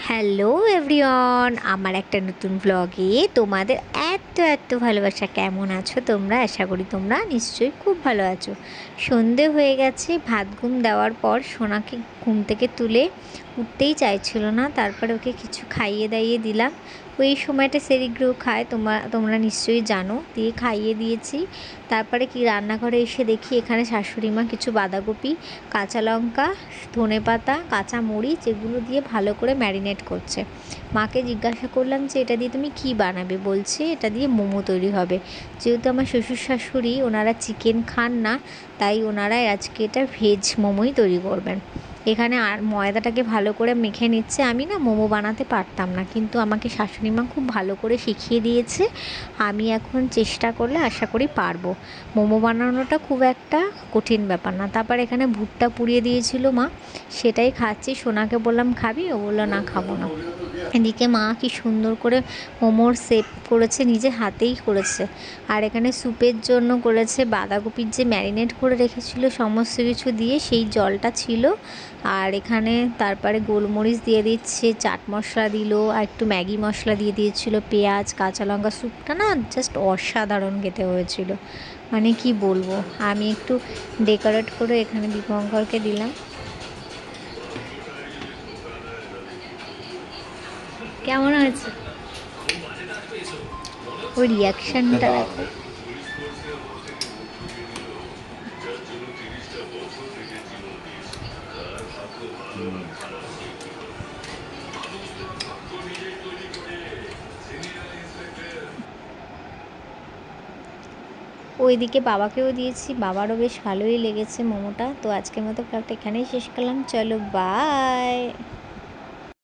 Hello everyone, আমার একটা নতুন ব্লগে তোমাদের এত এত ভালোবাসা। কেমন আছো তোমরা? আশা করি তোমরা নিশ্চয়ই খুব ভালো আছো। সন্ধে হয়ে গেছে, ভাত ঘুম দেওয়ার পর সোনাকে ঘুম থেকে তুলে উঠতেই চাইছিল না, তারপরে ওকে কিছু খাইয়ে দাইয়ে দিলাম। ওই সময়টা সেরিগ্রহ খায়, তোমরা নিশ্চয়ই জানো। দিয়ে খাইয়ে দিয়েছি। তারপরে কি রান্নাঘরে এসে দেখি এখানে শাশুড়ি মা কিছু বাঁধাকপি, কাঁচা লঙ্কা, ধনেপাতা, কাঁচা মরিচ এগুলো দিয়ে ভালো করে ম্যারিনেট করছে। মাকে জিজ্ঞাসা করলাম যে এটা দিয়ে তুমি কি বানাবে? বলছে এটা দিয়ে মোমো তৈরি হবে। যেহেতু আমার শ্বশুর শাশুড়ি ওনারা চিকেন খান না, তাই ওনারা আজকে এটা ভেজ মোমোই তৈরি করবেন। এখানে আর ময়দাটাকে ভালো করে মেখে নিচ্ছে। আমি না মোমো বানাতে পারতাম না, কিন্তু আমাকে শাশুড়ি মা খুব ভালো করে শিখিয়ে দিয়েছে। আমি এখন চেষ্টা করলে আশা করি পারবো। মোমো বানানোটা খুব একটা কঠিন ব্যাপার না। তারপর এখানে ভুট্টা পুড়িয়ে দিয়েছিল মা, সেটাই খাচ্ছি। সোনাকে বললাম খাবি? ও বললো না, খাবো না। এদিকে মা কি সুন্দর করে মোমোর শেপ করেছে, নিজে হাতেই করেছে। আর এখানে স্যুপের জন্য করেছে বাঁধাকপির যে ম্যারিনেট করে রেখেছিল সমস্ত কিছু দিয়ে, সেই জলটা ছিল। আর এখানে তারপরে গোলমরিচ দিয়ে দিচ্ছে, চাট মশলা দিল, আর একটু ম্যাগি মশলা দিয়ে দিয়েছিল, পেঁয়াজ, কাঁচা লঙ্কা। স্যুপটা না জাস্ট অসাধারণ খেতে হয়েছিল, মানে কি বলবো। আমি একটু ডেকোরেট করে এখানে দীপঙ্করকে দিলাম। কেমন হয়েছে ওই রিয়াকশানটা দেখো। ওইদিকে বাবাকেও দিয়েছি, বাবারও বেশ ভালোই লেগেছে মোমোটা। তো আজকের মতো ব্লগটা এখানেই শেষ করলাম। চলো বাই।